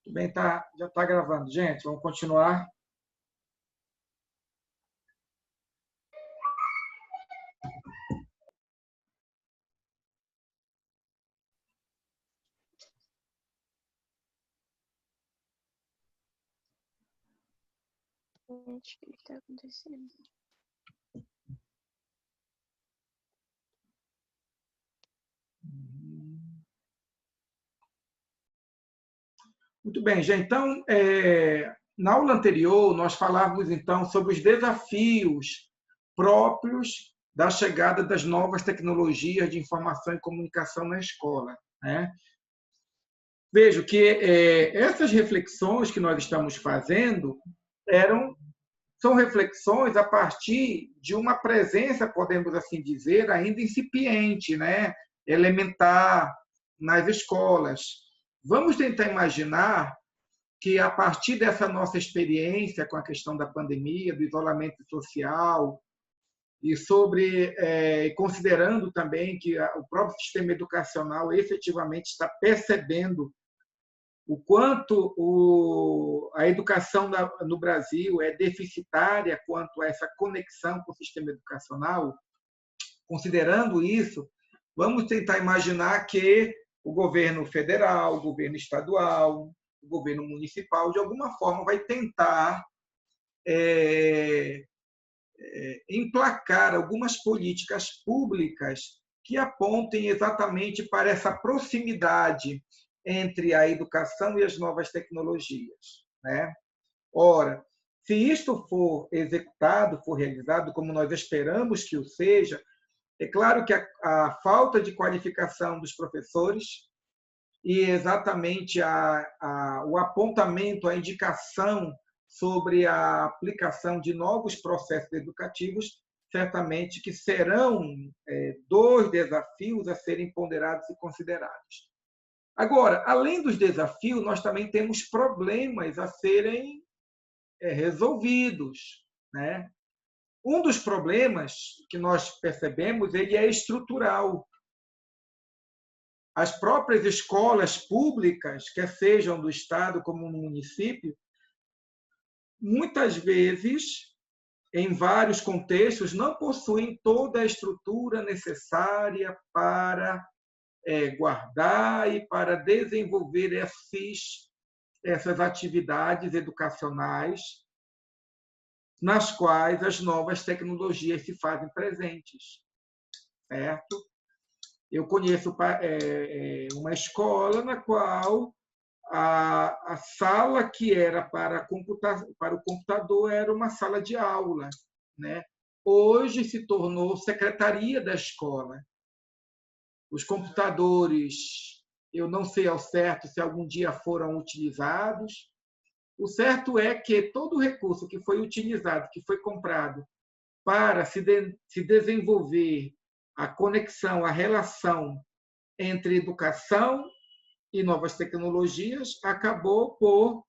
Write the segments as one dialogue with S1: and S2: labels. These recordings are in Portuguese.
S1: Tudo bem, tá, já está gravando. Gente, vamos continuar.
S2: Gente, o que está acontecendo?
S1: Muito bem, gente. Então, na aula anterior, nós falávamos, então, sobre os desafios próprios da chegada das novas tecnologias de informação e comunicação na escola, né? Vejo que essas reflexões que nós estamos fazendo são reflexões a partir de uma presença, podemos assim dizer, ainda incipiente, né? Elementar nas escolas. Vamos tentar imaginar que, a partir dessa nossa experiência com a questão da pandemia, do isolamento social, e considerando também que o próprio sistema educacional efetivamente está percebendo o quanto a educação no Brasil é deficitária quanto a essa conexão com o sistema educacional, considerando isso, vamos tentar imaginar que o governo federal, o governo estadual, o governo municipal, de alguma forma, vai tentar emplacar algumas políticas públicas que apontem exatamente para essa proximidade entre a educação e as novas tecnologias, né? Ora, se isto for executado, for realizado, como nós esperamos que o seja, é claro que a falta de qualificação dos professores e exatamente o apontamento, a indicação sobre a aplicação de novos processos educativos, certamente que serão dois desafios a serem ponderados e considerados. Agora, além dos desafios, nós também temos problemas a serem resolvidos, né? Um dos problemas que nós percebemos, ele é estrutural. As próprias escolas públicas, quer sejam do Estado como no município, muitas vezes, em vários contextos, não possuem toda a estrutura necessária para guardar e para desenvolver essas atividades educacionais nas quais as novas tecnologias se fazem presentes, certo? Eu conheço uma escola na qual a sala que era para o computador era uma sala de aula, né? Hoje se tornou secretaria da escola. Os computadores, eu não sei ao certo se algum dia foram utilizados. O certo é que todo o recurso que foi utilizado, que foi comprado para se desenvolver a conexão, a relação entre educação e novas tecnologias, acabou por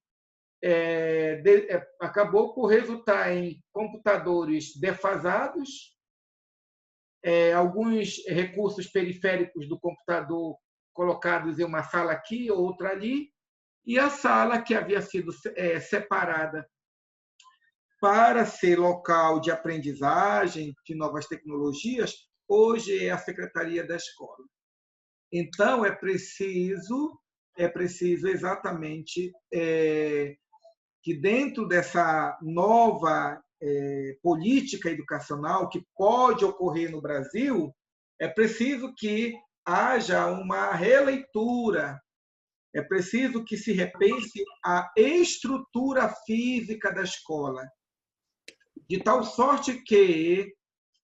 S1: resultar em computadores defasados, alguns recursos periféricos do computador colocados em uma sala aqui, outra ali, e a sala que havia sido separada para ser local de aprendizagem de novas tecnologias, hoje é a secretaria da escola. Então, é preciso exatamente que, dentro dessa nova política educacional que pode ocorrer no Brasil, é preciso que haja uma releitura, é preciso que se repense a estrutura física da escola, de tal sorte que,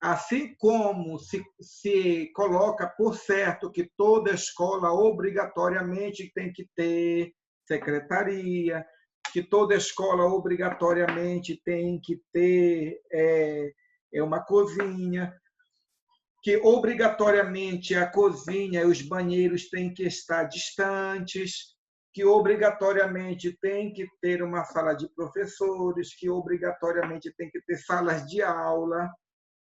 S1: assim como se coloca por certo que toda escola obrigatoriamente tem que ter secretaria, que toda escola obrigatoriamente tem que ter uma cozinha, que obrigatoriamente a cozinha e os banheiros têm que estar distantes, que obrigatoriamente tem que ter uma sala de professores, que obrigatoriamente tem que ter salas de aula.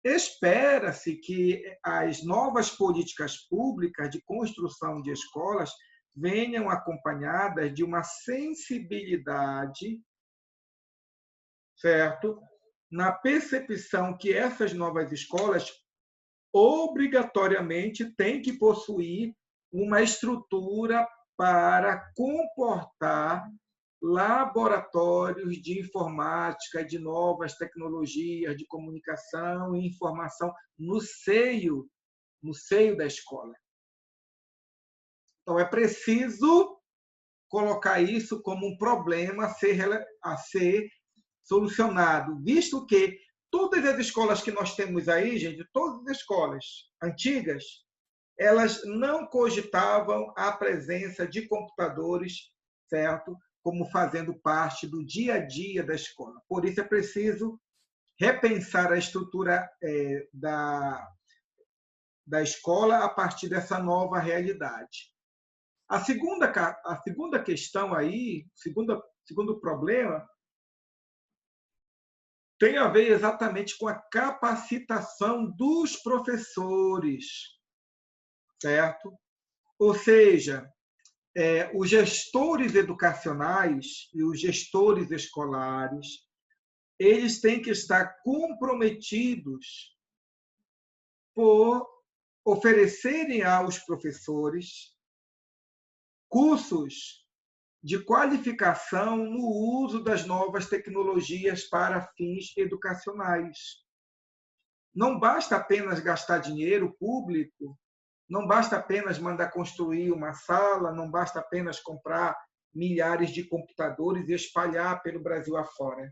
S1: Espera-se que as novas políticas públicas de construção de escolas venham acompanhadas de uma sensibilidade, certo? Na percepção que essas novas escolas obrigatoriamente têm que possuir uma estrutura para comportar laboratórios de informática, de novas tecnologias de comunicação e informação no seio da escola. Então, é preciso colocar isso como um problema a ser solucionado, visto que todas as escolas que nós temos aí, gente, todas as escolas antigas, elas não cogitavam a presença de computadores, certo? Como fazendo parte do dia a dia da escola. Por isso é preciso repensar a estrutura da escola a partir dessa nova realidade. A segunda questão aí, segundo problema, tem a ver exatamente com a capacitação dos professores, certo? Ou seja, os gestores educacionais e os gestores escolares, eles têm que estar comprometidos por oferecerem aos professores cursos de qualificação no uso das novas tecnologias para fins educacionais. Não basta apenas gastar dinheiro público, não basta apenas mandar construir uma sala, não basta apenas comprar milhares de computadores e espalhar pelo Brasil afora.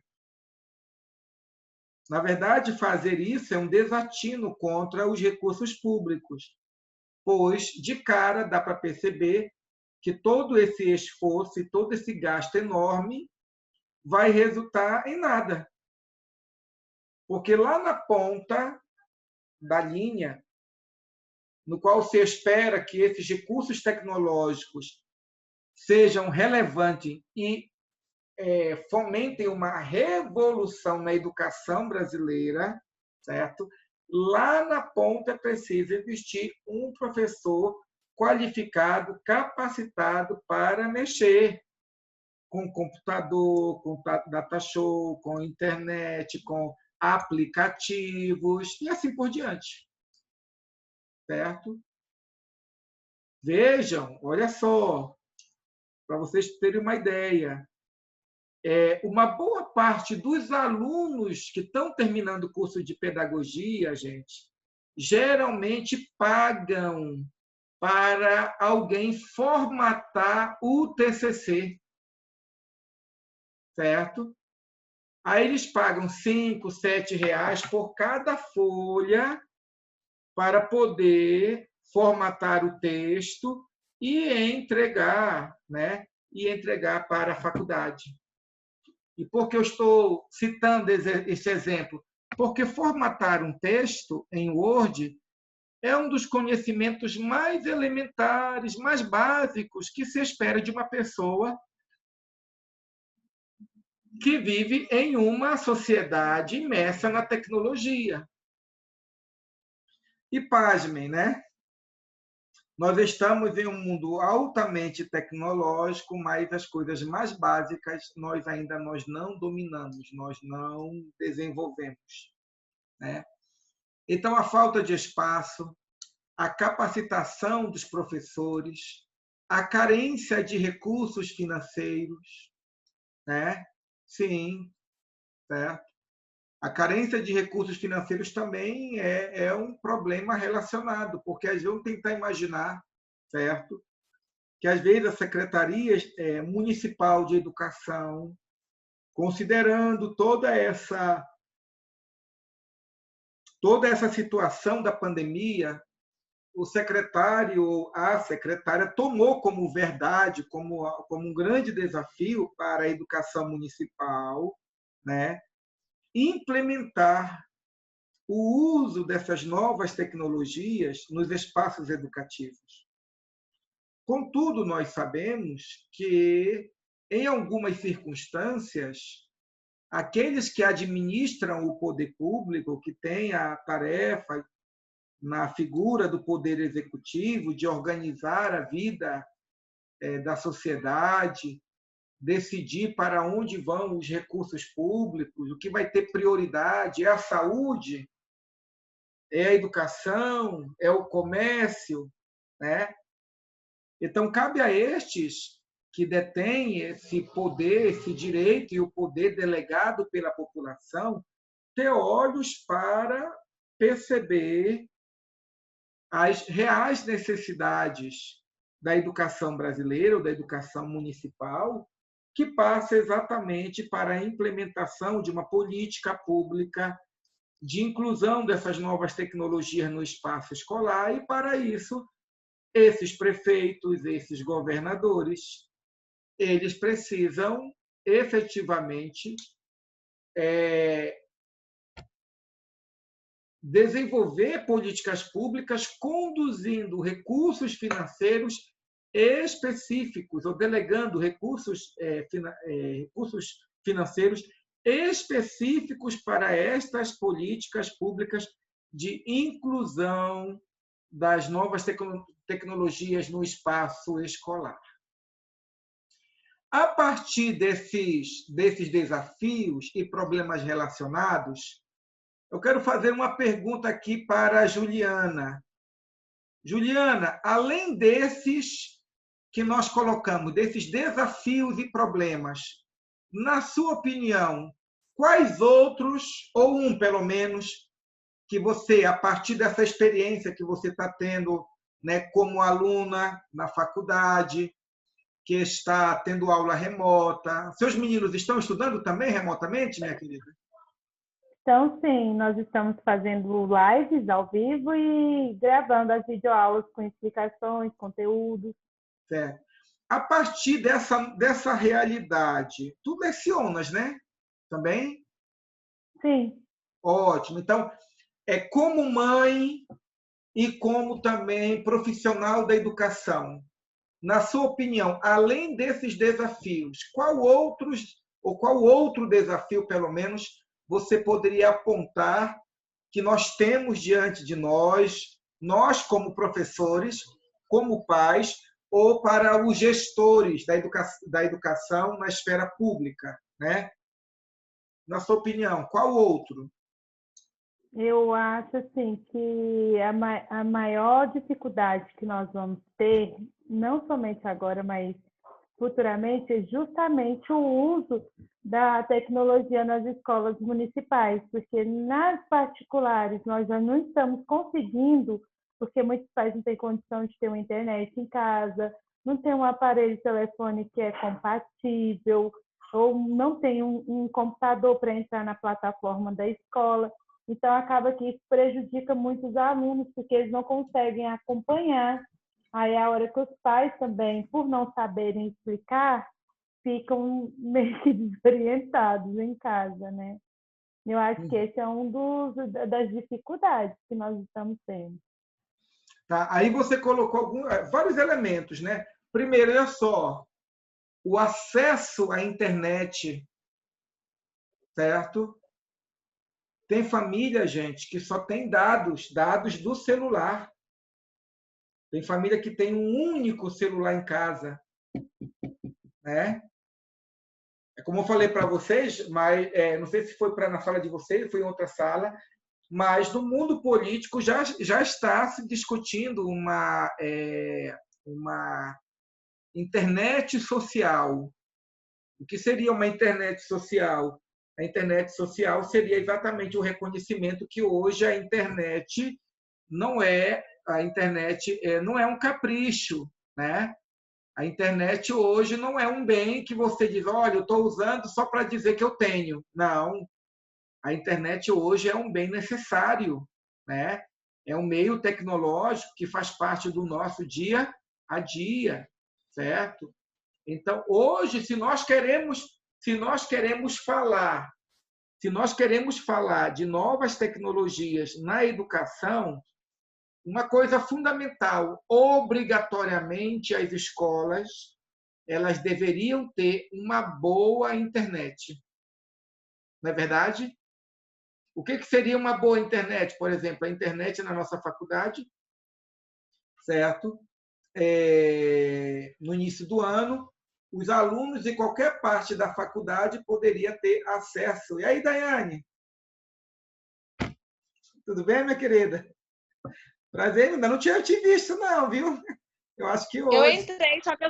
S1: Na verdade, fazer isso é um desatino contra os recursos públicos, pois, de cara, dá para perceber que todo esse esforço e todo esse gasto enorme vai resultar em nada. Porque lá na ponta da linha, no qual se espera que esses recursos tecnológicos sejam relevantes e fomentem uma revolução na educação brasileira, certo? Lá na ponta é preciso existir um professor qualificado, capacitado para mexer com computador, com data show, com internet, com aplicativos e assim por diante. Certo? Vejam, olha só, para vocês terem uma ideia, uma boa parte dos alunos que estão terminando o curso de pedagogia, gente, geralmente pagam para alguém formatar o TCC, certo? Aí eles pagam 5, 7 reais por cada folha para poder formatar o texto e entregar, né? E entregar para a faculdade. E por que eu estou citando esse exemplo? Porque formatar um texto em Word é um dos conhecimentos mais elementares, mais básicos que se espera de uma pessoa que vive em uma sociedade imersa na tecnologia. E pasmem, né? Nós estamos em um mundo altamente tecnológico, mas as coisas mais básicas nós ainda não dominamos, nós não desenvolvemos, né? Então, a falta de espaço, a capacitação dos professores, a carência de recursos financeiros, né? Sim, certo? A carência de recursos financeiros também é um problema relacionado, porque às vezes vamos tentar imaginar, certo? Que às vezes a Secretaria Municipal de Educação, considerando toda essa situação da pandemia, o secretário ou a secretária tomou como verdade, como um grande desafio para a educação municipal, né? Implementar o uso dessas novas tecnologias nos espaços educativos. Contudo, nós sabemos que, em algumas circunstâncias, aqueles que administram o poder público, que têm a tarefa na figura do poder executivo de organizar a vida da sociedade, decidir para onde vão os recursos públicos, o que vai ter prioridade, é a saúde, é a educação, é o comércio, né? Então, cabe a estes que detêm esse poder, esse direito e o poder delegado pela população, ter olhos para perceber as reais necessidades da educação brasileira ou da educação municipal, que passa exatamente para a implementação de uma política pública de inclusão dessas novas tecnologias no espaço escolar, e, para isso, esses prefeitos, esses governadores, eles precisam efetivamente desenvolver políticas públicas conduzindo recursos financeiros específicos ou delegando recursos financeiros específicos para estas políticas públicas de inclusão das novas tecnologias no espaço escolar. A partir desses desafios e problemas relacionados, eu quero fazer uma pergunta aqui para a Juliana. Juliana, além desses que nós colocamos, desses desafios e problemas, na sua opinião, quais outros, ou um pelo menos, que você, a partir dessa experiência que você está tendo, né, como aluna na faculdade, que está tendo aula remota, seus meninos estão estudando também remotamente, minha querida?
S2: Então, sim, nós estamos fazendo lives ao vivo e gravando as videoaulas com explicações, conteúdos.
S1: Certo. A partir dessa realidade, tu lecionas, né? Também?
S2: Sim.
S1: Ótimo. Então, como mãe e como também profissional da educação, na sua opinião, além desses desafios, qual outro desafio, pelo menos, você poderia apontar que nós temos diante de nós como professores, como pais, ou para os gestores da educação na esfera pública, né? Na sua opinião, qual outro?
S2: Eu acho assim que a maior dificuldade que nós vamos ter, não somente agora, mas futuramente, é justamente o uso da tecnologia nas escolas municipais, porque nas particulares nós já não estamos conseguindo, porque muitos pais não têm condição de ter uma internet em casa, não tem um aparelho de telefone que é compatível, ou não tem um computador para entrar na plataforma da escola. Então, acaba que isso prejudica muitos alunos, porque eles não conseguem acompanhar. Aí, a hora que os pais também, por não saberem explicar, ficam meio que desorientados em casa, né? Eu acho que esse é das dificuldades que nós estamos tendo.
S1: Tá? Aí você colocou vários elementos, né? Primeiro, olha só, o acesso à internet, certo? Tem família, gente, que só tem dados do celular. Tem família que tem um único celular em casa, né? Como eu falei para vocês, mas não sei se foi na sala de vocês, foi em outra sala, mas no mundo político já está se discutindo uma internet social. O que seria uma internet social? A internet social seria exatamente o reconhecimento que hoje a internet não é um capricho, né? A internet hoje não é um bem que você diz, olha, eu estou usando só para dizer que eu tenho. Não. A internet hoje é um bem necessário, né? É um meio tecnológico que faz parte do nosso dia a dia, certo? Então, hoje, se nós queremos falar de novas tecnologias na educação, uma coisa fundamental, obrigatoriamente as escolas, elas deveriam ter uma boa internet. Não é verdade? O que seria uma boa internet? Por exemplo, a internet na nossa faculdade, certo? no início do ano, os alunos de qualquer parte da faculdade poderiam ter acesso. E aí, Daiane? Tudo bem, minha querida? Prazer, ainda não tinha te visto, não, viu? Eu acho que
S3: Eu
S1: hoje.
S3: entrei, só que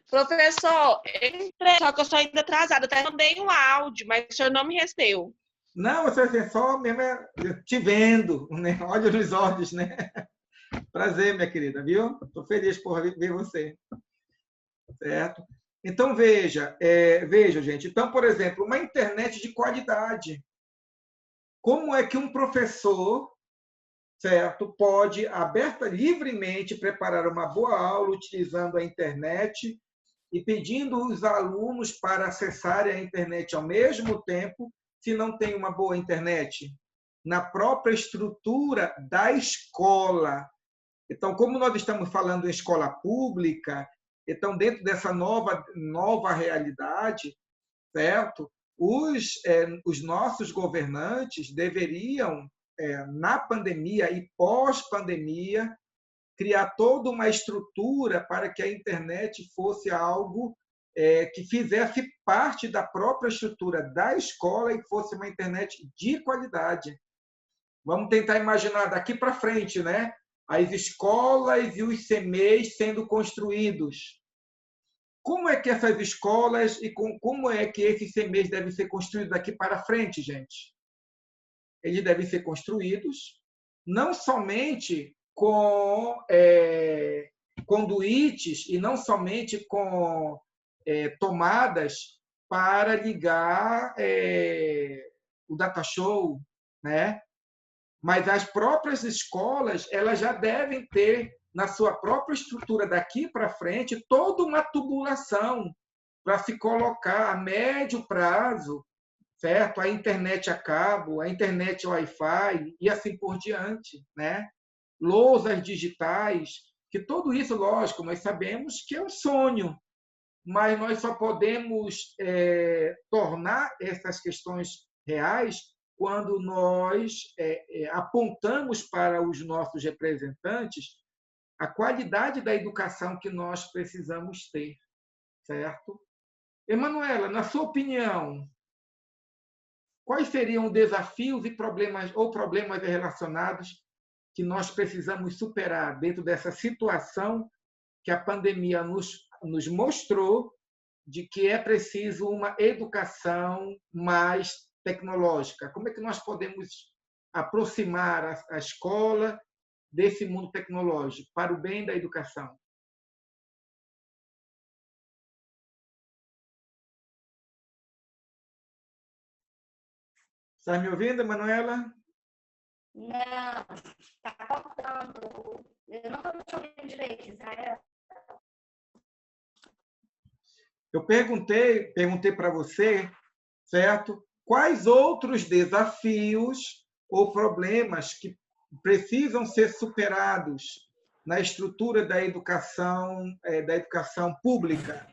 S3: Professor, eu entrei, só que eu estou ainda atrasada. Até mandei um áudio, mas o senhor não me recebeu.
S1: Não, você é só mesmo te vendo, né? Olho nos olhos, né? Prazer, minha querida, viu? Estou feliz por ver você. Certo? Então, veja, gente. Então, por exemplo, uma internet de qualidade. Como é que um professor, certo, pode livremente preparar uma boa aula utilizando a internet e pedindo os alunos para acessarem a internet ao mesmo tempo, se não tem uma boa internet? Na própria estrutura da escola. Então, como nós estamos falando em escola pública, então, dentro dessa nova realidade, certo? Os nossos governantes deveriam, na pandemia e pós-pandemia, criar toda uma estrutura para que a internet fosse algo que fizesse parte da própria estrutura da escola e fosse uma internet de qualidade. Vamos tentar imaginar daqui para frente, né? As escolas e os CMEs sendo construídos. Como é que essas escolas e como é que esses CMEs devem ser construídos daqui para frente, gente? Eles devem ser construídos não somente com conduítes e não somente com tomadas para ligar o data show, né? Mas as próprias escolas elas já devem ter na sua própria estrutura daqui para frente toda uma tubulação para se colocar a médio prazo, certo? A internet a cabo, a internet Wi-Fi e assim por diante, né? Lousas digitais, que tudo isso, lógico, nós sabemos que é um sonho, mas nós só podemos tornar essas questões reais quando nós apontamos para os nossos representantes a qualidade da educação que nós precisamos ter, certo? Emanuela, na sua opinião, quais seriam desafios e problemas relacionados que nós precisamos superar dentro dessa situação que a pandemia nos mostrou de que é preciso uma educação mais tecnológica? Como é que nós podemos aproximar a escola desse mundo tecnológico para o bem da educação? Está me ouvindo, Manuela?
S4: Não, está faltando. Eu não estou te ouvindo direito, Israel.
S1: Eu perguntei para você, certo? Quais outros desafios ou problemas que precisam ser superados na estrutura da educação pública?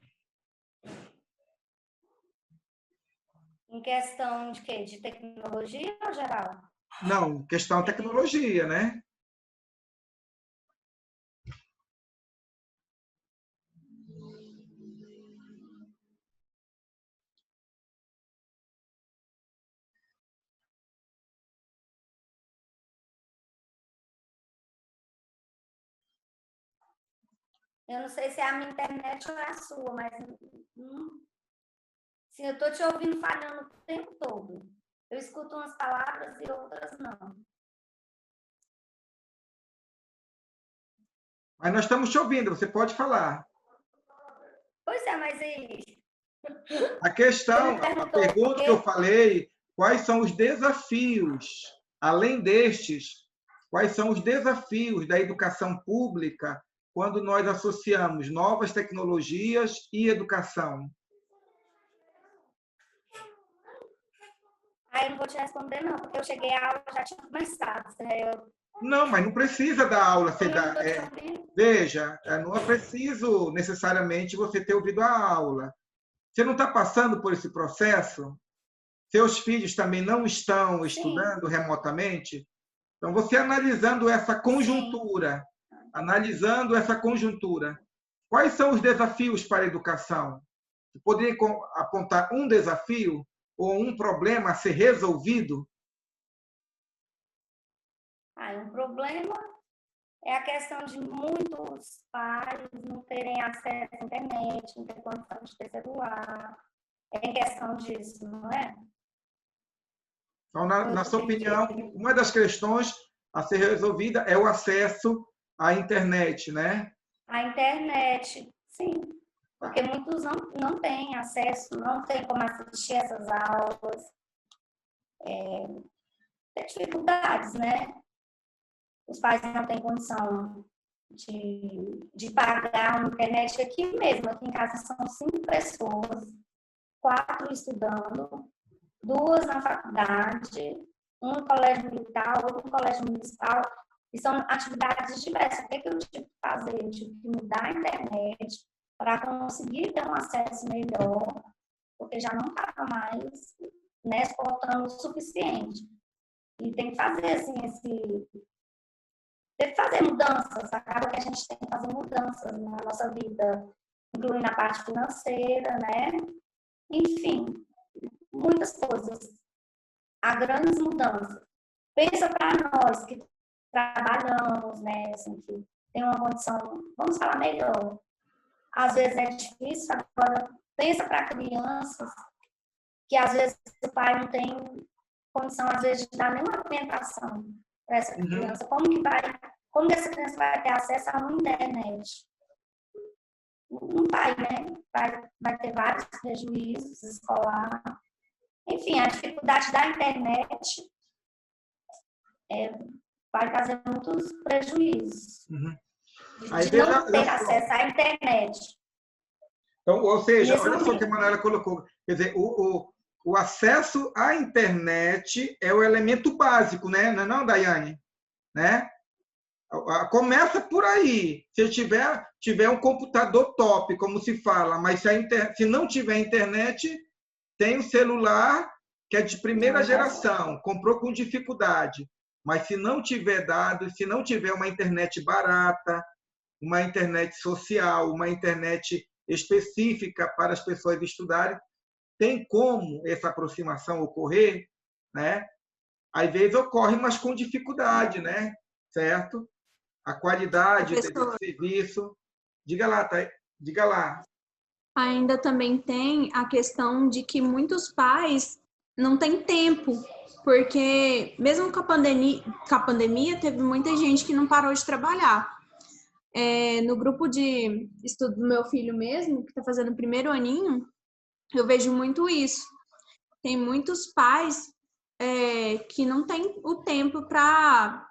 S4: Em questão de quê? De tecnologia ou geral?
S1: Não, questão tecnologia, né?
S4: Eu não sei se é a minha internet ou é a sua, mas sim, eu estou te ouvindo falhando o tempo todo. Eu escuto umas palavras e outras não.
S1: Mas nós estamos te ouvindo, você pode falar.
S4: Pois é, mas aí...
S1: A pergunta que eu falei, quais são os desafios, além destes, quais são os desafios da educação pública quando nós associamos novas tecnologias e educação?
S4: Eu não vou te responder, não, porque eu cheguei à aula já tinha começado.
S1: Não, mas não precisa dar aula. Veja, não é preciso necessariamente você ter ouvido a aula. Você não está passando por esse processo? Seus filhos também não estão estudando remotamente? Então, você analisando essa conjuntura, analisando essa conjuntura, quais são os desafios para a educação? Você poderia apontar um desafio ou um problema a ser resolvido?
S4: Um problema é a questão de muitos pais não terem acesso à internet, não ter condição de ter celular. É em questão disso, não é?
S1: Então, na sua opinião, uma das questões a ser resolvida é o acesso à internet, né?
S4: A internet, sim. Porque muitos não têm acesso, não têm como assistir essas aulas. Tem dificuldades, né? Os pais não têm condição de pagar uma internet aqui mesmo. Aqui em casa são 5 pessoas, 4 estudando, 2 na faculdade, um no colégio militar, outro no colégio municipal, e são atividades diversas. O que eu tive que fazer? Eu tive que mudar a internet para conseguir ter um acesso melhor, porque já não estava mais, né, exportando o suficiente. E tem que fazer, assim, tem que fazer mudanças. Acaba que a gente tem que fazer mudanças na nossa vida, incluindo a parte financeira, né? Enfim, muitas coisas. Há grandes mudanças. Pensa para nós que trabalhamos, né? Assim, que tem uma condição, vamos falar melhor. Às vezes é difícil, agora pensa para crianças que às vezes o pai não tem condição, às vezes, de dar nenhuma alimentação para essa criança. Como essa criança vai ter acesso a uma internet? Não vai, né? Vai ter vários prejuízos escolares. Enfim, a dificuldade da internet vai trazer muitos prejuízos.
S1: Aí,
S4: de não ter acesso à internet.
S1: Então, ou seja, olha só o que a Manuela colocou. Quer dizer, o acesso à internet é o elemento básico, né? Não é não, Daiane? Né? Começa por aí. Se tiver um computador top, como se fala, mas se não tiver internet, tem o celular, que é de primeira geração, comprou com dificuldade. Mas se não tiver dados, se não tiver uma internet barata, uma internet social, uma internet específica para as pessoas estudarem, tem como essa aproximação ocorrer, né? Às vezes ocorre, mas com dificuldade, né? Certo? A qualidade do serviço. Diga lá, tá? Diga lá.
S5: Ainda também tem a questão de que muitos pais não têm tempo, porque mesmo com a pandemia teve muita gente que não parou de trabalhar. No grupo de estudo do meu filho mesmo, que está fazendo o primeiro aninho, eu vejo muito isso. Tem muitos pais que não têm o tempo para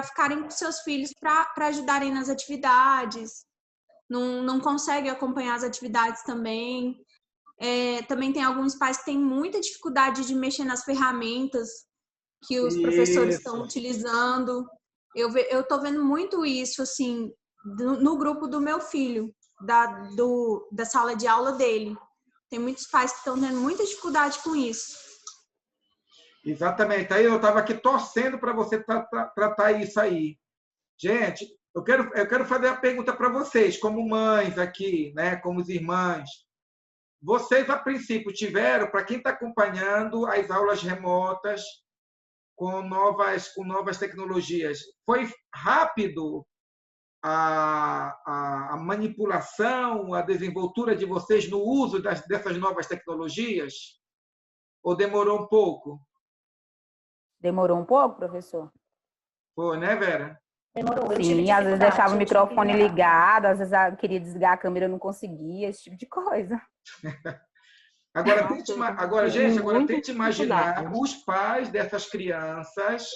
S5: ficarem com seus filhos, para ajudarem nas atividades, não conseguem acompanhar as atividades também. Também tem alguns pais que têm muita dificuldade de mexer nas ferramentas que os professores estão utilizando. Eu estou vendo muito isso, assim, no grupo do meu filho, da sala de aula dele. Tem muitos pais que estão tendo muita dificuldade com isso.
S1: Exatamente. Aí eu estava aqui torcendo para você tratar isso aí. Gente, eu quero fazer a pergunta para vocês, como mães aqui, né, como irmãs. Vocês, a princípio, tiveram, para quem está acompanhando as aulas remotas com novas tecnologias, foi rápido a manipulação, a desenvoltura de vocês no uso dessas novas tecnologias? Ou demorou um pouco?
S6: Demorou um pouco, professor?
S1: Foi, né, Vera?
S4: Demorou.
S6: Sim, às vezes deixava o microfone ligado, às vezes eu queria desligar a câmera, eu não conseguia, esse tipo de coisa.
S1: Agora, gente, tente imaginar os pais dessas crianças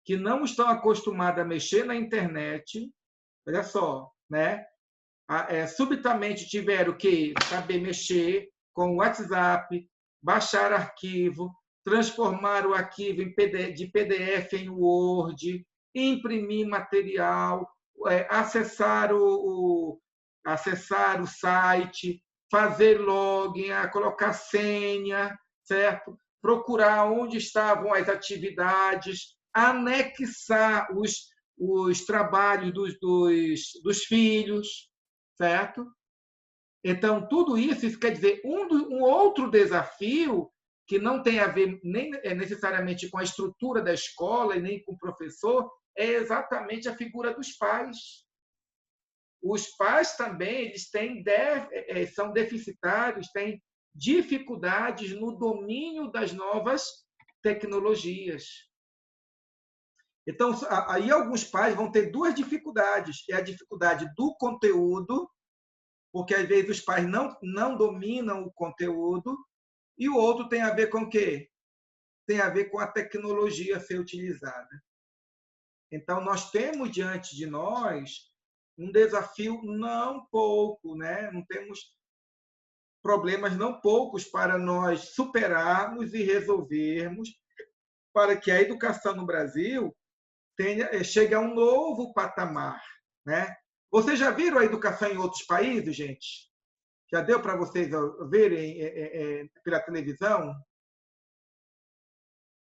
S1: que não estão acostumados a mexer na internet, olha só, né? Subitamente tiveram que saber mexer com o WhatsApp, baixar arquivo, transformar o arquivo de PDF em Word, imprimir material, acessar o site, fazer login, colocar senha, certo? Procurar onde estavam as atividades, anexar os trabalhos dos filhos, certo? Então, tudo isso quer dizer um outro desafio que não tem a ver nem necessariamente com a estrutura da escola e nem com o professor, é exatamente a figura dos pais. Os pais também eles são deficitários, têm dificuldades no domínio das novas tecnologias. Então, aí alguns pais vão ter duas dificuldades. É a dificuldade do conteúdo, porque às vezes os pais não dominam o conteúdo, e o outro tem a ver com o quê? Tem a ver com a tecnologia a ser utilizada. Então, nós temos diante de nós um desafio não pouco, né? Não temos problemas não poucos para nós superarmos e resolvermos para que a educação no Brasil chegue a um novo patamar, né? Vocês já viram a educação em outros países, gente? Já deu para vocês verem pela televisão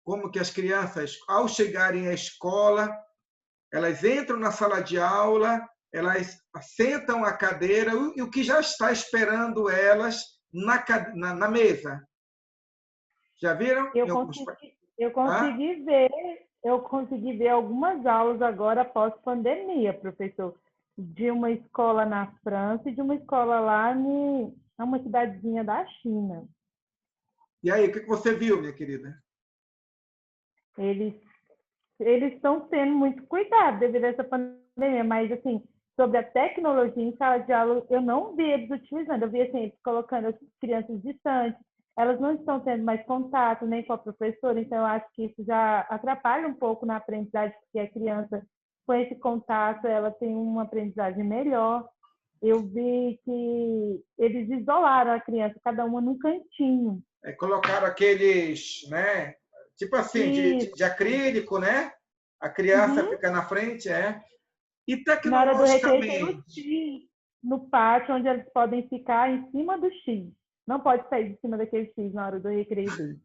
S1: como que as crianças, ao chegarem à escola, elas entram na sala de aula, elas sentam a cadeira e o que já está esperando elas na mesa. Já viram?
S2: Eu consegui ver algumas aulas agora após pandemia, professor, de uma escola na França e de uma escola lá em uma cidadezinha da China.
S1: E aí, o que você viu, minha querida?
S2: Eles estão tendo muito cuidado devido a essa pandemia, mas, assim, sobre a tecnologia em sala de aula, eu não vi eles utilizando. Eu vi, assim, eles colocando as crianças distantes, elas não estão tendo mais contato nem com a professora, então eu acho que isso já atrapalha um pouco na aprendizagem, porque a criança, com esse contato, ela tem uma aprendizagem melhor. Eu vi que eles isolaram a criança, cada uma num cantinho.
S1: Colocaram aqueles, né? Tipo assim, de acrílico, né? A criança fica na frente, E tecnologicamente...
S2: Na hora do recreio tem o X no pátio, onde eles podem ficar em cima do X. Não pode sair de cima daquele X na hora do recreio dele.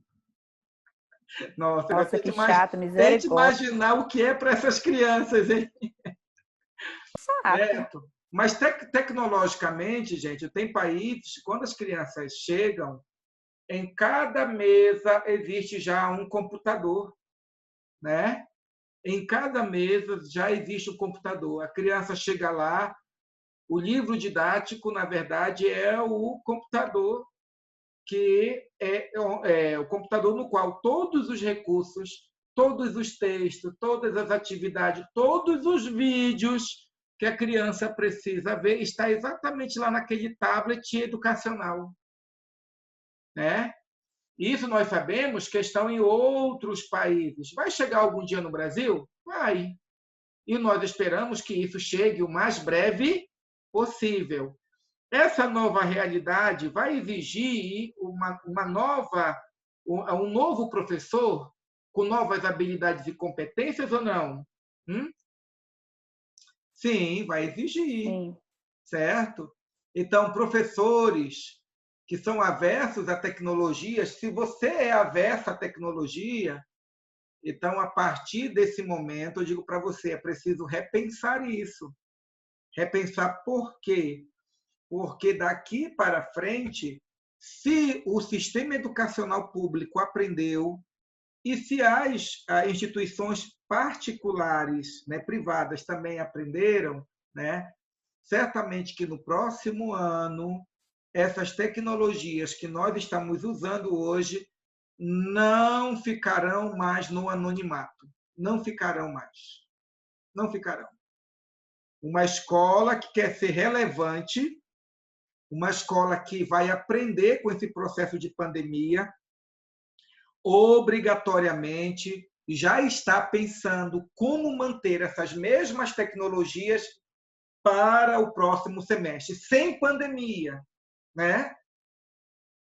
S1: Nossa,
S6: que chato, misericórdia.
S1: Tente imaginar o que é para essas crianças, hein? Certo. Mas tecnologicamente, gente, tem países, quando as crianças chegam, em cada mesa existe já um computador, né? Em cada mesa já existe um computador. A criança chega lá, o livro didático, na verdade, é o computador, que é o computador no qual todos os recursos, todos os textos, todas as atividades, todos os vídeos que a criança precisa ver está exatamente lá naquele tablet educacional, né? Isso nós sabemos que estão em outros países. Vai chegar algum dia no Brasil? Vai. E nós esperamos que isso chegue o mais breve possível. Essa nova realidade vai exigir um novo professor com novas habilidades e competências ou não? Sim, vai exigir. Sim. Certo? Então, professores que são aversos à tecnologia, se você é averso à tecnologia, então, a partir desse momento, eu digo para você, é preciso repensar isso. Repensar por quê? Porque daqui para frente, se o sistema educacional público aprendeu e se as instituições particulares, né, privadas também aprenderam, né, certamente que no próximo ano essas tecnologias que nós estamos usando hoje não ficarão mais no anonimato. Não ficarão mais. Não ficarão. Uma escola que quer ser relevante, uma escola que vai aprender com esse processo de pandemia, obrigatoriamente já está pensando como manter essas mesmas tecnologias para o próximo semestre, sem pandemia, né?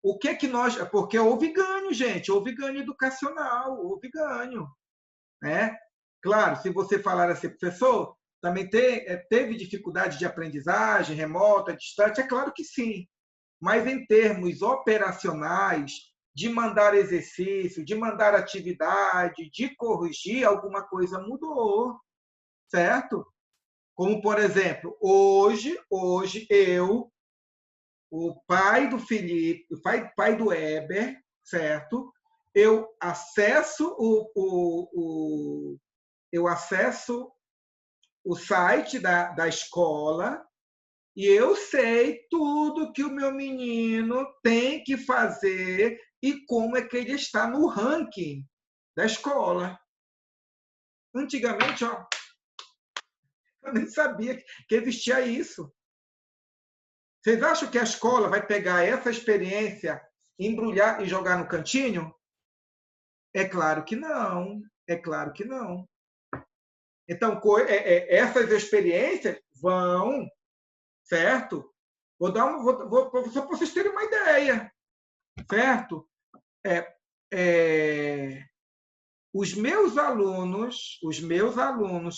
S1: O que nós... Porque houve ganho, gente, houve ganho educacional, houve ganho, né? Claro, se você falar assim, professor, também teve dificuldade de aprendizagem remota, distante, é claro que sim. Mas em termos operacionais, de mandar exercício, de mandar atividade, de corrigir, alguma coisa mudou. certo? Como, por exemplo, hoje eu, o pai do Felipe, o pai do Eber, certo? Eu acesso o site da escola e eu sei tudo que o meu menino tem que fazer e como é que ele está no ranking da escola. Antigamente, ó, eu nem sabia que existia isso. Vocês acham que a escola vai pegar essa experiência, embrulhar e jogar no cantinho? É claro que não. É claro que não. Então, essas experiências vão, certo? Só para vocês terem uma ideia, certo? Os meus alunos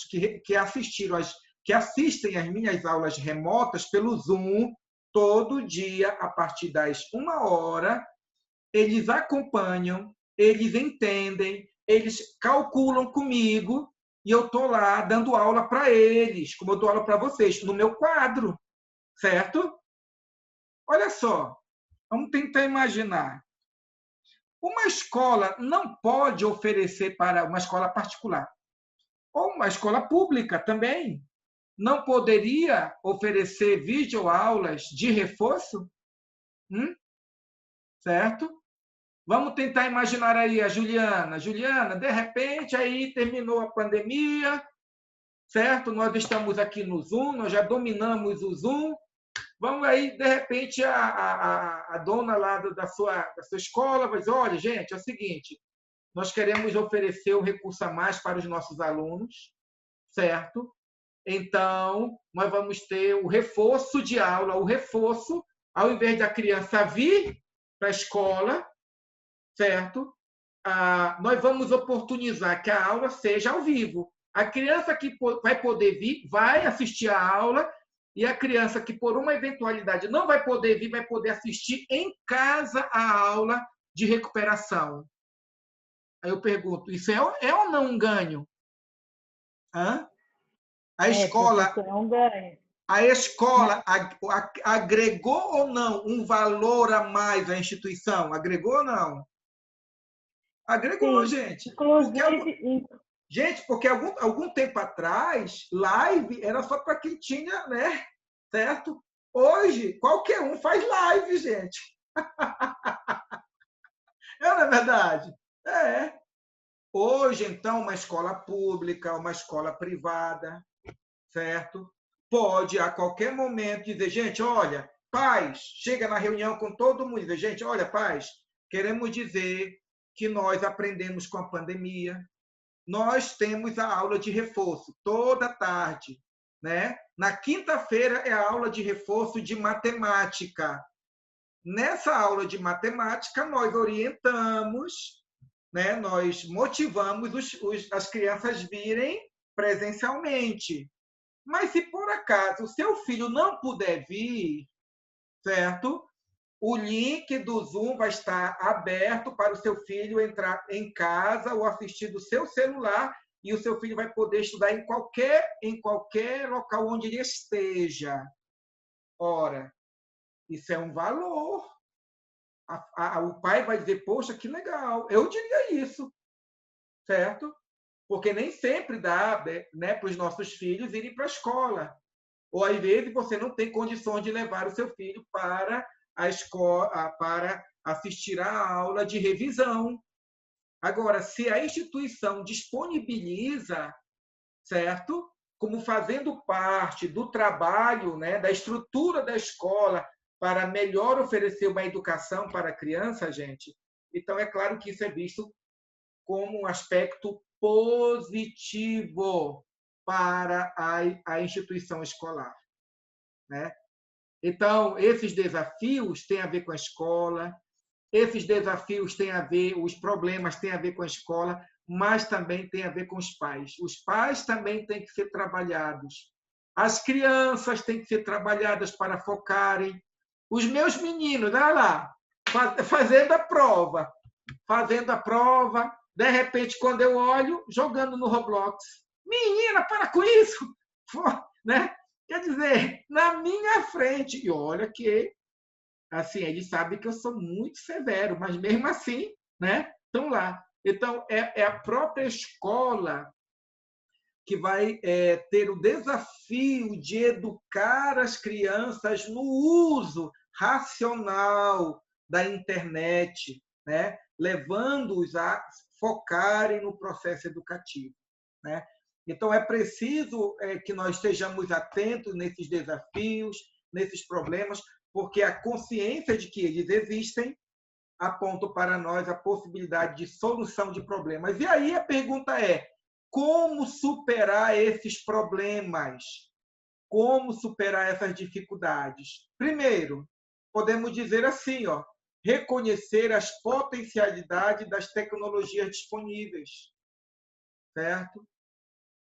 S1: que assistem às minhas aulas remotas pelo Zoom, todo dia, a partir das 1h, eles acompanham, eles entendem, eles calculam comigo, e eu estou lá dando aula para eles, como eu dou aula para vocês, no meu quadro, certo? Olha só, vamos tentar imaginar. Uma escola não pode oferecer para uma escola particular, ou uma escola pública também, não poderia oferecer videoaulas de reforço? Certo? Vamos tentar imaginar aí a Juliana. Juliana, de repente, aí terminou a pandemia, certo? Nós estamos aqui no Zoom, nós já dominamos o Zoom. Vamos aí, de repente, a dona lá da sua escola vai dizer, olha, gente, é o seguinte, nós queremos oferecer um recurso a mais para os nossos alunos, certo? Então, nós vamos ter o reforço de aula, o reforço, ao invés da criança vir para a escola, certo? Nós vamos oportunizar que a aula seja ao vivo. A criança que vai poder vir, vai assistir a aula, e a criança que, por uma eventualidade, não vai poder vir, vai poder assistir em casa a aula de recuperação. Aí eu pergunto, isso é ou não um ganho? A escola,
S2: é um ganho.
S1: A escola agregou ou não um valor a mais à instituição? Agregou ou não? Agregou,
S2: Sim.
S1: gente.
S2: Inclusive,
S1: Porque algum tempo atrás, live era só para quem tinha, né? Certo? Hoje, qualquer um faz live, gente. Não é verdade? É. Hoje, então, uma escola pública, uma escola privada, certo? Pode, a qualquer momento, dizer, gente, olha, pais, chega na reunião com todo mundo e dizer, gente, olha, pais, queremos dizer que nós aprendemos com a pandemia, nós temos a aula de reforço toda tarde, né? Na quinta-feira é a aula de reforço de matemática. Nessa aula de matemática, nós orientamos, né? Nós motivamos as crianças virem presencialmente. Mas se por acaso o seu filho não puder vir, certo? O link do Zoom vai estar aberto para o seu filho entrar em casa ou assistir do seu celular, e o seu filho vai poder estudar em qualquer local onde ele esteja. Ora, isso é um valor. O pai vai dizer, poxa, que legal. Eu diria isso, certo? Porque nem sempre dá, né, para os nossos filhos irem para a escola. Ou, às vezes, você não tem condições de levar o seu filho para a escola, para assistir à aula de revisão. Agora, se a instituição disponibiliza, certo? Como fazendo parte do trabalho, né, da estrutura da escola, para melhor oferecer uma educação para a criança, gente, então é claro que isso é visto como um aspecto positivo para a instituição escolar, né? Então, esses desafios têm a ver com a escola, esses desafios têm a ver, os problemas têm a ver com a escola, mas também têm a ver com os pais. Os pais também têm que ser trabalhados. As crianças têm que ser trabalhadas para focarem. Os meus meninos, olha lá, fazendo a prova, de repente, quando eu olho, jogando no Roblox. menina, para com isso! Né? Quer dizer, na minha frente. E olha que, assim, eles sabem que eu sou muito severo, mas mesmo assim, né, estão lá. Então, é a própria escola que vai ter o desafio de educar as crianças no uso racional da internet, né? Levando-os a focarem no processo educativo, né? Então, é preciso que nós estejamos atentos nesses desafios, nesses problemas, porque a consciência de que eles existem aponta para nós a possibilidade de solução de problemas. E aí a pergunta é: como superar esses problemas? Como superar essas dificuldades? Primeiro, podemos dizer assim, reconhecer as potencialidades das tecnologias disponíveis, certo?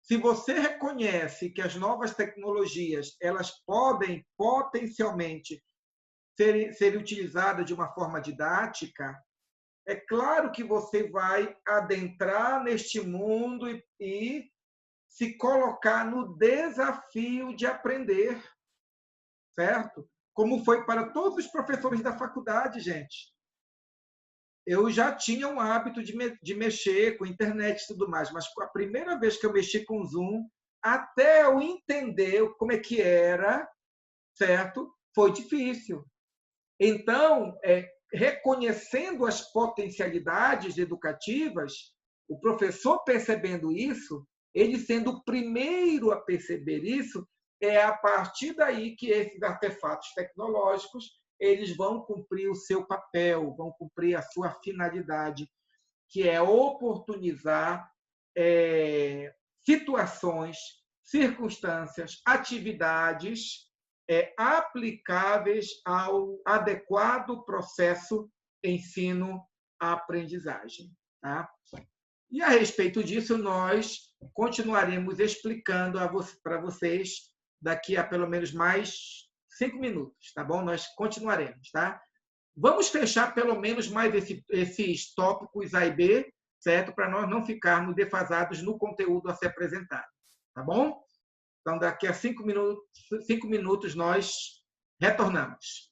S1: Se você reconhece que as novas tecnologias elas podem potencialmente ser utilizadas de uma forma didática, é claro que você vai adentrar neste mundo e se colocar no desafio de aprender, certo? Como foi para todos os professores da faculdade, gente. Eu já tinha um hábito de mexer com internet e tudo mais, mas a primeira vez que eu mexi com o Zoom, até eu entender como é que era, certo? Foi difícil. Então, reconhecendo as potencialidades educativas, o professor percebendo isso, ele sendo o primeiro a perceber isso, é a partir daí que esses artefatos tecnológicos eles vão cumprir o seu papel, vão cumprir a sua finalidade, que é oportunizar situações, circunstâncias, atividades aplicáveis ao adequado processo ensino-aprendizagem. Tá? E a respeito disso, nós continuaremos explicando para vocês daqui a pelo menos mais 5 minutos, tá bom? Nós continuaremos, tá? Vamos fechar pelo menos mais esses tópicos A e B, certo? Para nós não ficarmos defasados no conteúdo a ser apresentado, tá bom? Então, daqui a 5 minutos nós retornamos.